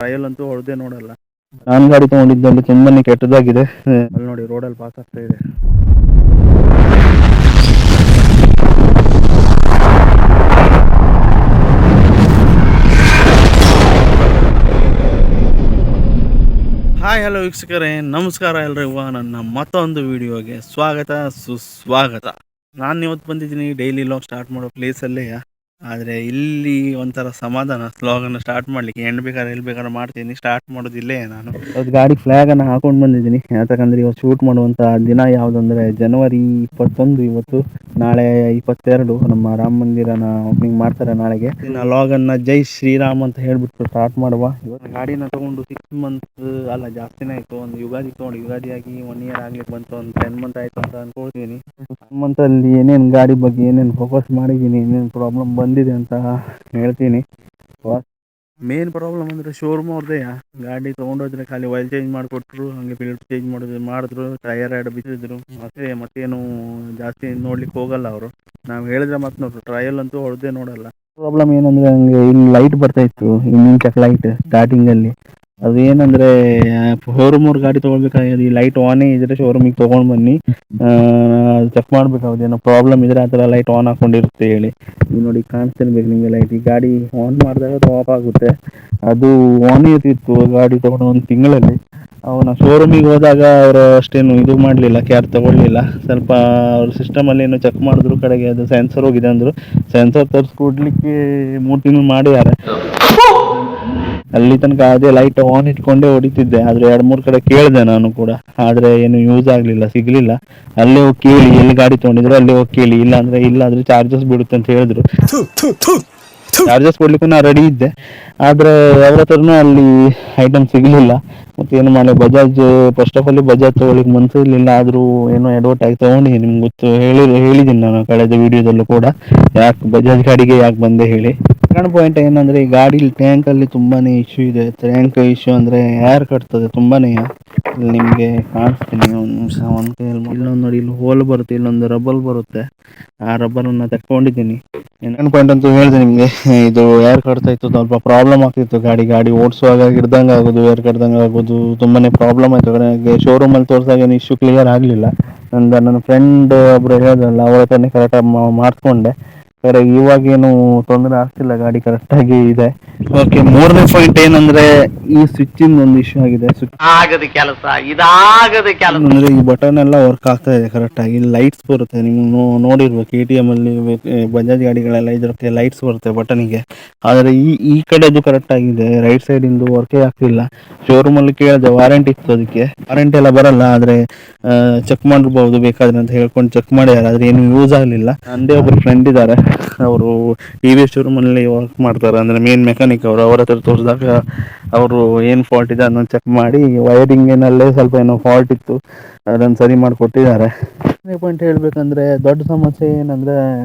Trial ಅಂತೂ ಹೊಡೆದೇ ನೋಡಲ್ಲ. ನಾನು ಗಾಡಿ ತಗೊಂಡಿದ್ದಲ್ಲಿ ತುಂಬಾನೇ ಕೆಟ್ಟದಾಗಿದೆ. ಅಲ್ಲಿ ನೋಡಿ ರೋಡಲ್ಲಿ ಪಾಸ್ ಆಗ್ತಾ ಇದೆ. ಹಾಯ್ ಹಲೋ ವೀಕ್ಷಕರೇ, ನಮಸ್ಕಾರ ಎಲ್ರಿಗೂ. ನನ್ನ ಮತ್ತೊಂದು ವಿಡಿಯೋಗೆ ಸ್ವಾಗತ ಸುಸ್ವಾಗತ. ನಾನು ಇವತ್ತು ಬಂದಿದ್ದೀನಿ ಡೈಲಿ ಲಾಗ್ ಸ್ಟಾರ್ಟ್ ಮಾಡೋ ಪ್ಲೇಸಲ್ಲೇ. ಆದರೆ ಇಲ್ಲಿ ಒಂಥರ ಸಮಾಧಾನ. ಸ್ಲಾಗನ್ನು ಸ್ಟಾರ್ಟ್ ಮಾಡಲಿಕ್ಕೆ ಎಲ್ಲಿ ಬೇಕಾದ್ರೆ ಮಾಡ್ತೀನಿ. ಸ್ಟಾರ್ಟ್ ಮಾಡೋದಿಲ್ಲೇ ನಾನು. ಇವತ್ತು ಗಾಡಿ ಫ್ಲ್ಯಾಗನ್ನು ಹಾಕೊಂಡು ಬಂದಿದ್ದೀನಿ. ಯಾಕಂದರೆ ಇವತ್ತು ಶೂಟ್ ಮಾಡುವಂಥ ದಿನ ಯಾವುದಂದರೆ ಜನವರಿ 21. ಇವತ್ತು ನಾಳೆ 22 ನಮ್ಮ ರಾಮ ಮಂದಿರನ ಓಪನಿಂಗ್ ಮಾಡ್ತಾರೆ ನಾಳೆಗೆ. ಲಾಗನ್ನು ಜೈ ಶ್ರೀರಾಮ್ ಅಂತ ಹೇಳ್ಬಿಟ್ಟು ಸ್ಟಾರ್ಟ್ ಮಾಡುವ. ಇವತ್ತು ಗಾಡಿನ ತಗೊಂಡು 6 ಮಂತ್ ಅಲ್ಲ, ಜಾಸ್ತಿನೇ ಆಯಿತು. ಒಂದು ಯುಗಾದಿ ತೊಗೊಂಡು ಯುಗಾದಿಯಾಗಿ 1 ಇಯರ್ ಆಗ್ಲಿಕ್ಕೆ ಬಂತು. ಒಂದು 10 ಮಂತ್ ಆಯಿತು ಅಂತ ಅನ್ಕೊಳ್ತೀನಿ. 10 ಮಂತಲ್ಲಿ ಏನೇನು ಗಾಡಿ ಬಗ್ಗೆ ಏನೇನು ಫೋಕಸ್ ಮಾಡಿದ್ದೀನಿ, ಏನೇನು ಪ್ರಾಬ್ಲಮ್ ಬಂದಿದೆ ಅಂತ ಹೇಳ್ತೀನಿ. ಮೇನ್ ಪ್ರಾಬ್ಲಮ್ ಅಂದರೆ ಶೋರೂಮ್ ಅವ್ರದ್ದೇ. ಗಾಡಿ ತೊಗೊಂಡೋದ್ರೆ ಖಾಲಿ ಆಯಿಲ್ ಚೇಂಜ್ ಮಾಡಿಕೊಟ್ರು, ಹಾಗೆ ಫಿಲ್ಟರ್ ಚೇಂಜ್ ಮಾಡಿದ್ರು, ಟೈರ್ ಎರಡು ಬಿಚ್ಚಿದ್ರು. ಮತ್ತೇನು ಜಾಸ್ತಿ ನೋಡ್ಲಿಕ್ಕೆ ಹೋಗಲ್ಲ ಅವರು. ನಾವು ಹೇಳಿದ್ರೆ ಮತ್ತೆ ನೋಡ್ರು ಟ್ರಯಲ್ ಅಂತೂ ಹೊಡೆದೇ ನೋಡಲ್ಲ. ಪ್ರಾಬ್ಲಮ್ ಏನಂದರೆ ನನಗೆ ಇಲ್ಲಿ ಲೈಟ್ ಬರ್ತಾ ಇತ್ತು, ಇಂಡಿಕೇಟರ್ ಲೈಟ್ ಸ್ಟಾರ್ಟಿಂಗಲ್ಲಿ. ಅದು ಏನಂದರೆ ಶೋರೂಮ್ ಅವ್ರ ಗಾಡಿ ತೊಗೊಳ್ಬೇಕಾಗಿದೆ. ಈ ಲೈಟ್ ಆನೇ ಇದ್ದರೆ ಶೋರೂಮಿಗೆ ತೊಗೊಂಡು ಬನ್ನಿ, ಚೆಕ್ ಮಾಡಬೇಕಾಗುತ್ತೆ. ಏನೋ ಪ್ರಾಬ್ಲಮ್ ಇದ್ದರೆ ಆ ಥರ ಲೈಟ್ ಆನ್ ಹಾಕ್ಕೊಂಡಿರುತ್ತೆ ಹೇಳಿ. ಈಗ ನೋಡಿ ಕಾಣಿಸ್ತಿರ್ಬೇಕು ನಿಮಗೆ ಲೈಟ್. ಈ ಗಾಡಿ ಆನ್ ಮಾಡಿದಾಗ ಅದು ಆಫ್ ಆಗುತ್ತೆ. ಅದು ಆನ್ ಇರ್ತಿತ್ತು ಗಾಡಿ ತೊಗೊಂಡು 1 ತಿಂಗಳಲ್ಲಿ. ಅವನ ಶೋರೂಮಿಗೆ ಹೋದಾಗ ಅವರು ಅಷ್ಟೇನು ಇದು ಮಾಡಲಿಲ್ಲ, ಕೇರ್ ತಗೊಳ್ಳಿಲ್ಲ. ಸ್ವಲ್ಪ ಅವ್ರ ಸಿಸ್ಟಮಲ್ಲಿ ಏನೋ ಚೆಕ್ ಮಾಡಿದ್ರು, ಕಡೆಗೆ ಅದು ಸೆನ್ಸರ್ ಹೋಗಿದೆ ಅಂದರು. ಸೆನ್ಸರ್ ತರಿಸ್ಕೊಡ್ಲಿಕ್ಕೆ 3 ತಿಂಗಳು ಮಾಡಿದ್ದಾರೆ. ಅಲ್ಲಿ ತನಕ ಅದೇ ಲೈಟ್ ಆನ್ ಇಟ್ಕೊಂಡೇ ಹೊಡಿತಿದ್ದೆ. ಆದರೆ 2-3 ಕಡೆ ಕೇಳಿದೆ ನಾನು ಕೂಡ, ಆದರೆ ಏನು ಯೂಸ್ ಆಗಲಿಲ್ಲ, ಸಿಗಲಿಲ್ಲ. ಅಲ್ಲೇ ಹೋಗಿ ಕೇಳಿ, ಎಲ್ಲಿ ಗಾಡಿ ತೊಗೊಂಡಿದ್ರು ಅಲ್ಲೇ ಹೋಗಿ ಕೇಳಿ. ಇಲ್ಲಾಂದರೆ ಚಾರ್ಜಸ್ ಬಿಡುತ್ತೆ ಅಂತ ಹೇಳಿದ್ರು. ಚಾರ್ಜಸ್ ಕೊಡ್ಲಿಕ್ಕೂ ನಾನು ರೆಡಿ ಇದ್ದೆ, ಆದರೆ ಅವ್ರ ಹತ್ರನೂ ಅಲ್ಲಿ ಐಟಮ್ ಸಿಗಲಿಲ್ಲ. ಮತ್ತೇನು ಮಾಡಲಿ, Bajaj first of all Bajaj ತೊಗೊಳ್ಳಿಕ್ಕೆ ಮನಸ್ಸು ಇರಲಿಲ್ಲ. ಆದರೂ ಏನೋ ಎಡವಟ್ ಆಗಿ ತೊಗೊಂಡಿದ್ದೀನಿ. ನಿಮ್ಗೆ ಹೇಳಿದ್ದೀನಿ ನಾನು ಕಳೆದ ವಿಡಿಯೋದಲ್ಲೂ ಕೂಡ, ಯಾಕೆ ಬಜಾಜ್ ಗಾಡಿಗೆ ಯಾಕೆ ಬಂದೆ ಹೇಳಿ. ಸೆಕೆಂಡ್ ಪಾಯಿಂಟ್ ಏನಂದರೆ, ಈ ಗಾಡಿ ಟ್ಯಾಂಕಲ್ಲಿ ತುಂಬಾ ಇಶ್ಯೂ ಇದೆ. ಟ್ಯಾಂಕ್ ಇಶ್ಯೂ ಅಂದರೆ ಏರ್ ಕಟ್ತದೆ ತುಂಬಾ. ಇಲ್ಲಿ ನಿಮಗೆ ಕಾಣಿಸ್ತೀನಿ, ಒಂದು ನಿಮಿಷ. ಇಲ್ಲೊಂದು ನೋಡಿ, ಇಲ್ಲಿ ಹೋಲ್ ಬರುತ್ತೆ, ಇಲ್ಲೊಂದು ರಬ್ಬಲ್ ಬರುತ್ತೆ. ಆ ರಬ್ಬರನ್ನು ತಗೊಂಡಿದ್ದೀನಿ. ಸೆಕೆಂಡ್ ಪಾಯಿಂಟ್ ಅಂತೂ ಹೇಳಿದೆ ನಿಮಗೆ, ಇದು ಏರ್ ಕಟ್ತಾ ಇತ್ತು, ಸ್ವಲ್ಪ ಪ್ರಾಬ್ಲಮ್ ಆಗ್ತಿತ್ತು. ಗಾಡಿ ಓಡಿಸುವಾಗ ಹಿಡ್ದಂಗೆ ಆಗೋದು, ಏರ್ ಕಟ್ದಂಗೆ ಆಗೋದು, ತುಂಬಾ ಪ್ರಾಬ್ಲಮ್ ಆಯಿತು. ನನಗೆ ಶೋರೂಮಲ್ಲಿ ತೋರಿಸಿದಾಗ ಏನು ಇಶ್ಯೂ ಕ್ಲಿಯರ್ ಆಗಲಿಲ್ಲ. ನನ್ನ ಫ್ರೆಂಡ್ ಒಬ್ಬರು ಹೇಳಿದ್ರಲ್ಲ, ಅವ್ರ ಹತ್ರನೇ ಕರೆಕ್ಟಾಗಿ ಮಾಡಿಸ್ಕೊಂಡೆ. ಇವಾಗೇನು ತೊಂದರೆ ಆಗ್ತಿಲ್ಲ, ಗಾಡಿ ಕರೆಕ್ಟಾಗಿ ಇದೆ. ಓಕೆ, 3ನೇ ಪಾಯಿಂಟ್ ಏನಂದರೆ, ಈ ಸ್ವಿಚ್ಚಿಂದ ಒಂದು ಇಶ್ಯೂ ಆಗಿದೆ. ಅಂದರೆ ಈ ಬಟನ್ ಎಲ್ಲ ವರ್ಕ್ ಆಗ್ತಾ ಇದೆ ಕರೆಕ್ಟಾಗಿ. ಲೈಟ್ಸ್ ಬರುತ್ತೆ, ನೀವು ನೋಡಿರ್ಬೇಕು KTM ಅಲ್ಲಿ, ಬಜಾಜ್ ಗಾಡಿಗಳೆಲ್ಲ ಇದಕ್ಕೆ ಲೈಟ್ಸ್ ಬರುತ್ತೆ ಬಟನಿಗೆ. ಆದರೆ ಈ ಕಡೆದು ಕರೆಕ್ಟಾಗಿದೆ, ರೈಟ್ ಸೈಡಿಂದು ವರ್ಕೇ ಆಗ್ತಿಲ್ಲ. ಶೋರೂಮಲ್ಲಿ ಕೇಳಿದೆ, ವಾರಂಟಿ ಇತ್ತು, ಅದಕ್ಕೆ ವಾರಂಟಿ ಎಲ್ಲ ಬರಲ್ಲ, ಆದರೆ ಚೆಕ್ ಮಾಡಿರ್ಬೋದು ಬೇಕಾದ್ರೆ ಅಂತ ಹೇಳ್ಕೊಂಡು ಚೆಕ್ ಮಾಡ್ಯಾರ. ಆದರೆ ಏನು ಯೂಸ್ ಆಗಲಿಲ್ಲ. ನನ್ನದೇ ಒಬ್ಬರು ಫ್ರೆಂಡ್ ಇದ್ದಾರೆ, ಅವರು TVS ಶೋರೂಮಲ್ಲಿ ವರ್ಕ್ ಮಾಡ್ತಾರೆ, ಅಂದರೆ ಮೇನ್ ಮೆಕ್ಯಾನಿಕ್ ಅವರು. ಅವರ ಹತ್ರ ತೋರಿಸಿದಾಗ ಅವರು ಏನು ಫಾಲ್ಟ್ ಇದೆ ಅದನ್ನು ಚೆಕ್ ಮಾಡಿ, ವೈರಿಂಗಿನಲ್ಲೇ ಸ್ವಲ್ಪ ಏನೋ ಫಾಲ್ಟ್ ಇತ್ತು, ಅದನ್ನು ಸರಿ ಮಾಡಿಕೊಟ್ಟಿದ್ದಾರೆ. ಪಾಯಿಂಟ್ ಹೇಳಬೇಕಂದ್ರೆ, ದೊಡ್ಡ ಸಮಸ್ಯೆ ಏನಂದರೆ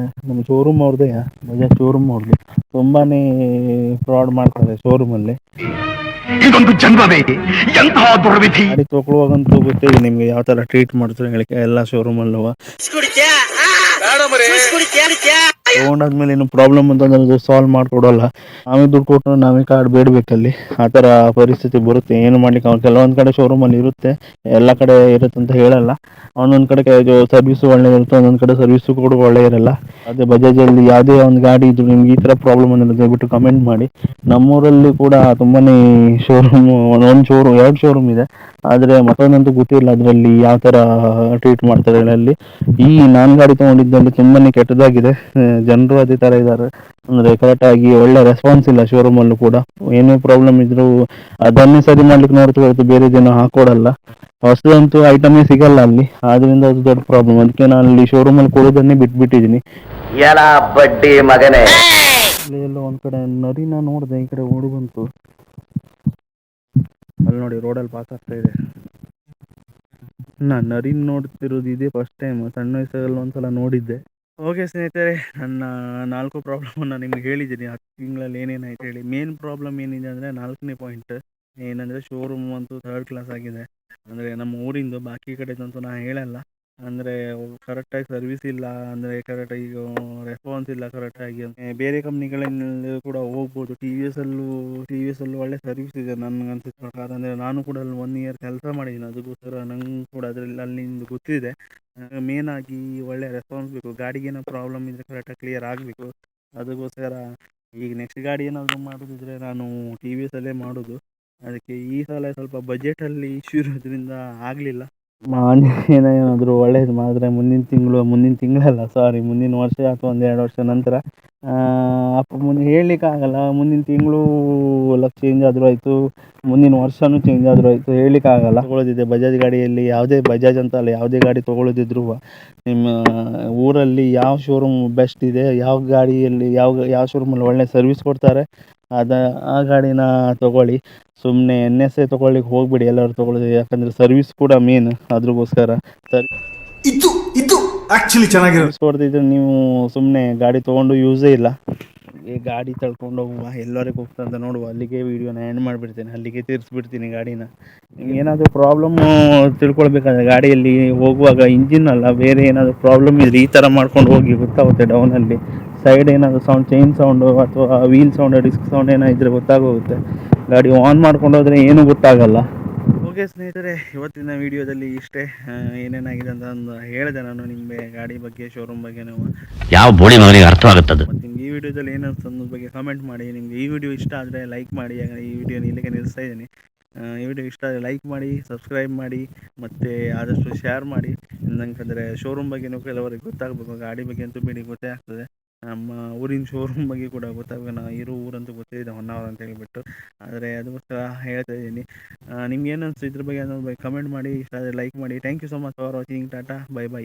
ನಮ್ಮ ಶೋರೂಮ್ ಅವ್ರದ್ದೇ, ಬಜಾಜ್ ಶೋರೂಮ್ ಅವ್ರದ್ದು ತುಂಬಾ ಫ್ರಾಡ್ ಮಾಡ್ತಾರೆ ಶೋರೂಮಲ್ಲಿ. ಗಾಡಿ ತೊಗೊಳ್ಳುವಾಗಂತೂ ಗೊತ್ತಿದೆ ನಿಮಗೆ ಯಾವ ಥರ ಟ್ರೀಟ್ ಮಾಡ್ತಾರೆ ಹೇಳಿ ಎಲ್ಲ ಶೋರೂಮಲ್ಲೂ. ತೊಗೊಂಡಾದ್ಮೇಲೆ ಏನು ಪ್ರಾಬ್ಲಮ್ ಅಂತಂದ್ರೆ ಅದು ಸಾಲ್ವ್ ಮಾಡಿಕೊಡೋಲ್ಲ. ನಾವೇ ದುಡ್ಡು ಕೊಟ್ಟು ನಾವೇ ಕಾರ್ಡ್ ಬೇಡಬೇಕಲ್ಲಿ. ಆ ಥರ ಪರಿಸ್ಥಿತಿ ಬರುತ್ತೆ. ಏನು ಮಾಡ್ಲಿಕ್ಕೆ ಅವ್ರು ಕೆಲವೊಂದು ಕಡೆ ಶೋರೂಮಲ್ಲಿ ಇರುತ್ತೆ, ಎಲ್ಲ ಕಡೆ ಇರುತ್ತೆ ಅಂತ ಹೇಳಲ್ಲ. ಒಂದೊಂದು ಕಡೆ ಸರ್ವಿಸು ಒಳ್ಳೆ ಇರುತ್ತೆ, ಒಂದೊಂದು ಕಡೆ ಸರ್ವಿಸು ಕೂಡ ಒಳ್ಳೆ ಇರಲ್ಲ. ಅದೇ ಬಜಾಜಲ್ಲಿ ಯಾವುದೇ ಒಂದು ಗಾಡಿ ಇದ್ರು ನಿಮ್ಗೆ ಈ ಥರ ಪ್ರಾಬ್ಲಮ್ ಅಂದರೆ ದಯವಿಟ್ಟು ಕಮೆಂಟ್ ಮಾಡಿ. ನಮ್ಮೂರಲ್ಲಿ ಕೂಡ ತುಂಬಾ ಶೋರೂಮು, ಎರಡು ಶೋರೂಮ್ ಇದೆ, ಆದರೆ ಮತ್ತೊಂದಂತೂ ಗೊತ್ತಿಲ್ಲ ಅದರಲ್ಲಿ ಯಾವ ಥರ ಟ್ರೀಟ್ ಮಾಡ್ತಾರೆ ಅಲ್ಲಿ. ಈ ನಾನು ಗಾಡಿ ತೊಗೊಂಡಿದ್ದಲ್ಲಿ ತುಂಬಾ ಕೆಟ್ಟದಾಗಿದೆ. ಜನರು ಅದೇ ಥರ ಇದ್ದಾರೆ, ಅಂದರೆ ಕರೆಕ್ಟಾಗಿ ಒಳ್ಳೆ ರೆಸ್ಪಾನ್ಸ್ ಇಲ್ಲ ಶೋರೂಮಲ್ಲೂ ಕೂಡ. ಏನೇ ಪ್ರಾಬ್ಲಮ್ ಇದ್ದರೂ ಅದನ್ನೇ ಸರಿ ಮಾಡ್ಲಿಕ್ಕೆ ನೋಡ್ತೀವಿ ಹೊರತು ಬೇರೆದೇನೋ ಹಾಕೊಡಲ್ಲ. ಹೊಸದಂತೂ ಐಟಮೇ ಸಿಗಲ್ಲ ಅಲ್ಲಿ, ಆದ್ದರಿಂದ ಅದು ದೊಡ್ಡ ಪ್ರಾಬ್ಲಮ್. ಅದಕ್ಕೆ ನಾನು ಅಲ್ಲಿ ಶೋರೂಮಲ್ಲಿ ಕೊಡೋದನ್ನೇ ಬಿಟ್ಬಿಟ್ಟಿದ್ದೀನಿ. ಬಡ್ಡಿ ಮಗನೇ, ಎಲ್ಲೋ ಒಂದು ಕಡೆ ನರಿನ ನೋಡಿದೆ, ಈ ಕಡೆ ಓಡಿ ಬಂತು. ಅಲ್ಲಿ ನೋಡಿ ರೋಡಲ್ಲಿ ಪಾಸ್ ಆಗ್ತಾ ಇದೆ. ನಾನು ನರಿನ ನೋಡ್ತಿರೋದು ಇದೇ ಫಸ್ಟ್ ಟೈಮ್. ಸಣ್ಣ ವಯಸ್ಸಲ್ಲಿ ಒಂದ್ಸಲ ನೋಡಿದ್ದೆ. ಓಕೆ ಸ್ನೇಹಿತರೆ, ನನ್ನ 4 ಪ್ರಾಬ್ಲಮನ್ನು ನಿಮ್ಗೆ ಹೇಳಿದ್ದೀನಿ 10 ತಿಂಗಳಲ್ಲಿ ಏನೇನಾಯ್ತು ಹೇಳಿ. ಮೇನ್ ಪ್ರಾಬ್ಲಮ್ ಏನಿದೆ ಅಂದರೆ 4ನೇ ಪಾಯಿಂಟ್ ಏನಂದರೆ, ಶೋರೂಮ್ ಅಂತೂ 3rd ಕ್ಲಾಸ್ ಆಗಿದೆ. ಅಂದರೆ ನಮ್ಮ ಊರಿಂದು, ಬಾಕಿ ಕಡೆದಂತೂ ನಾನು ಹೇಳಲ್ಲ. ಅಂದರೆ ಕರೆಕ್ಟಾಗಿ ಸರ್ವಿಸ್ ಇಲ್ಲ, ಅಂದರೆ ಕರೆಕ್ಟಾಗಿ ಈಗ ರೆಸ್ಪಾನ್ಸ್ ಇಲ್ಲ ಕರೆಕ್ಟಾಗಿ. ಬೇರೆ ಕಂಪ್ನಿಗಳಲ್ಲಿ ಕೂಡ ಹೋಗ್ಬೋದು. ಟಿ ವಿ ಎಸ್ಸಲ್ಲೂ ಒಳ್ಳೆ ಸರ್ವಿಸ್ ಇದೆ ನನಗೆ ಅನ್ಸಿದ ಪ್ರಕಾರ. ಅಂದರೆ ನಾನು ಕೂಡ ಅಲ್ಲಿ 1 ಇಯರ್ ಕೆಲಸ ಮಾಡಿದ್ದೀನಿ, ಅದಕ್ಕೋಸ್ಕರ ನಂಗೆ ಕೂಡ ಅದರಲ್ಲಿ ಅಲ್ಲಿಂದ ಗೊತ್ತಿದೆ. ಮೇನ್ ಆಗಿ ಒಳ್ಳೆ ರೆಸ್ಪಾನ್ಸ್ ಬೇಕು, ಗಾಡಿಗೇನೋ ಪ್ರಾಬ್ಲಮ್ ಇದ್ದರೆ ಕರೆಕ್ಟಾಗಿ ಕ್ಲಿಯರ್ ಆಗಬೇಕು. ಅದಕ್ಕೋಸ್ಕರ ಈಗ ನೆಕ್ಸ್ಟ್ ಗಾಡಿ ಏನಾದರೂ ಮಾಡೋದಿದ್ರೆ ನಾನು ಟಿ ವಿ ಎಸ್ಸಲ್ಲೇ ಮಾಡೋದು. ಅದಕ್ಕೆ ಈ ಸಲ ಸ್ವಲ್ಪ ಬಜೆಟಲ್ಲಿ ಇಶ್ಯೂ ಇರೋದ್ರಿಂದ ಆಗಲಿಲ್ಲ. ಆಂಜನೇಯ ಏನಾದರೂ ಒಳ್ಳೇದು ಮಾಡಿದ್ರೆ ಮುಂದಿನ ತಿಂಗಳಲ್ಲ, ಸಾರಿ, ಮುಂದಿನ ವರ್ಷ ಅಥವಾ 1-2 ವರ್ಷ ನಂತರ, ಮುಂದೆ ಹೇಳಲಿಕ್ಕಾಗಲ್ಲ. ಮುಂದಿನ ತಿಂಗಳು ಚೇಂಜ್ ಆದರೂ ಆಯಿತು, ಮುಂದಿನ ವರ್ಷವೂ ಚೇಂಜ್ ಆದರೂ ಆಯಿತು, ಹೇಳಲಿಕ್ಕಾಗಲ್ಲ. ತೊಗೊಳ್ಳೋದಿದೆ ಬಜಾಜ್ ಗಾಡಿಯಲ್ಲಿ, ಯಾವುದೇ ಬಜಾಜ್ ಅಂತ ಅಲ್ಲ, ಯಾವುದೇ ಗಾಡಿ ತೊಗೊಳ್ಳೋದಿದ್ರು ನಿಮ್ಮ ಊರಲ್ಲಿ ಯಾವ ಶೋರೂಮ್ ಬೆಸ್ಟ್ ಇದೆ, ಯಾವ ಗಾಡಿಯಲ್ಲಿ ಯಾವ ಶೋರೂಮಲ್ಲಿ ಒಳ್ಳೆ ಸರ್ವಿಸ್ ಕೊಡ್ತಾರೆ, ಆ ಗಾಡಿನ ತೊಗೊಳ್ಳಿ. ಸುಮ್ಮನೆ ಎನ್ ಎಸ್ ಎ ತೊಗೊಳ್ಳಿಕ್ಕೆ ಹೋಗ್ಬಿಡಿ ಎಲ್ಲರೂ ತೊಗೊಳ್ಳೋದು, ಯಾಕಂದರೆ ಸರ್ವಿಸ್ ಕೂಡ ಮೇನ್. ಅದ್ರಗೋಸ್ಕರ ಇದು ಆಕ್ಚುಲಿ ಚೆನ್ನಾಗಿರೋದು. ಸರ್ವಿಸ್ ಕೊಡ್ತಿದ್ರೆ ನೀವು ಸುಮ್ಮನೆ ಗಾಡಿ ತೊಗೊಂಡು ಯೂಸೇ ಇಲ್ಲ. ಈ ಗಾಡಿ ತಳ್ಕೊಂಡು ಹೋಗುವ, ಎಲ್ಲರಿಗೆ ಹೋಗ್ತಾ ಅಂತ ನೋಡುವ, ಅಲ್ಲಿಗೆ ವೀಡಿಯೋನ ಎಂಡ್ ಮಾಡಿಬಿಡ್ತೇನೆ, ಅಲ್ಲಿಗೆ ತಿರ್ಸ್ಬಿಡ್ತೀನಿ ಗಾಡಿನ. ನಿಮ್ಗೆ ಏನಾದರೂ ಪ್ರಾಬ್ಲಮ್ಮು ತಿಳ್ಕೊಳ್ಬೇಕಾದ್ರೆ ಗಾಡಿಯಲ್ಲಿ ಹೋಗುವಾಗ ಇಂಜಿನ್ ಅಲ್ಲ, ಬೇರೆ ಏನಾದರೂ ಪ್ರಾಬ್ಲಮ್ ಇದ್ರೆ ಈ ಥರ ಮಾಡ್ಕೊಂಡು ಹೋಗಿ, ಗೊತ್ತಾಗುತ್ತೆ. ಡೌನಲ್ಲಿ ಸೈಡ್ ಏನಾದರೂ ಸೌಂಡ್, ಚೈನ್ ಸೌಂಡು ಅಥವಾ ವೀಲ್ ಸೌಂಡ್, ಡಿಸ್ಕ್ ಸೌಂಡ್ ಏನೋ ಇದ್ದರೆ ಗೊತ್ತಾಗೋಗುತ್ತೆ. ಗಾಡಿ ಆನ್ ಮಾಡ್ಕೊಂಡು ಹೋದರೆ ಏನೂ ಗೊತ್ತಾಗಲ್ಲ. ಓಕೆ ಸ್ನೇಹಿತರೆ, ಇವತ್ತಿನ ವಿಡಿಯೋದಲ್ಲಿ ಇಷ್ಟೇ. ಏನೇನಾಗಿದೆ ಅಂತ ಒಂದು ಹೇಳಿದೆ ನಾನು ನಿಮಗೆ, ಗಾಡಿ ಬಗ್ಗೆ, ಶೋರೂಮ್ ಬಗ್ಗೆ. ನಾವು ಯಾವ ಬೋಳಿ ಮಗನಿಗೆ ಅರ್ಥವಾಗುತ್ತದೆ. ಮತ್ತು ನಿಮ್ಗೆ ಈ ವಿಡಿಯೋದಲ್ಲಿ ಏನಿಸ್ತು ಅನ್ನೋದ್ರ ಬಗ್ಗೆ ಕಮೆಂಟ್ ಮಾಡಿ. ನಿಮಗೆ ಈ ವಿಡಿಯೋ ಇಷ್ಟ ಆದರೆ ಲೈಕ್ ಮಾಡಿ. ಈ ವಿಡಿಯೋನ ಇಲ್ಲಿಗೆ ನಿಲ್ಲಿಸ್ತಾ ಇದ್ದೀನಿ. ಈ ವಿಡಿಯೋ ಇಷ್ಟ ಆದರೆ ಲೈಕ್ ಮಾಡಿ, ಸಬ್ಸ್ಕ್ರೈಬ್ ಮಾಡಿ, ಮತ್ತು ಆದಷ್ಟು ಶೇರ್ ಮಾಡಿ. ಯಾಕಂದರೆ ಶೋರೂಮ್ ಬಗ್ಗೆನೂ ಕೆಲವರಿಗೆ ಗೊತ್ತಾಗಬೇಕು, ಗಾಡಿ ಬಗ್ಗೆ ಅಂತೂ ಬಿಡಿ ಗೊತ್ತೇ ಆಗ್ತದೆ. ನಮ್ಮ ಊರಿನ ಶೋರೂಮ್ ಬಗ್ಗೆ ಕೂಡ ಗೊತ್ತಾಗಬೇಕು. ನಾವು ಇರೋ ಊರಂತೂ ಗೊತ್ತೇ ಇದೆ, ಹೊನ್ನಾವರ ಅಂತ ಹೇಳಿಬಿಟ್ಟು. ಆದರೆ ಅದಕ್ಕೋಸ್ಕರ ಹೇಳ್ತಾ ಇದ್ದೀನಿ. ನಿಮ್ಗೆ ಏನು ಅನಿಸ್ತು ಇದ್ರ ಬಗ್ಗೆ ಅನ್ನೋದ್ರ ಬಗ್ಗೆ ಕಮೆಂಟ್ ಮಾಡಿ. ಇಷ್ಟ ಆದರೆ ಲೈಕ್ ಮಾಡಿ. Thank you so much for watching. Tata, bye by.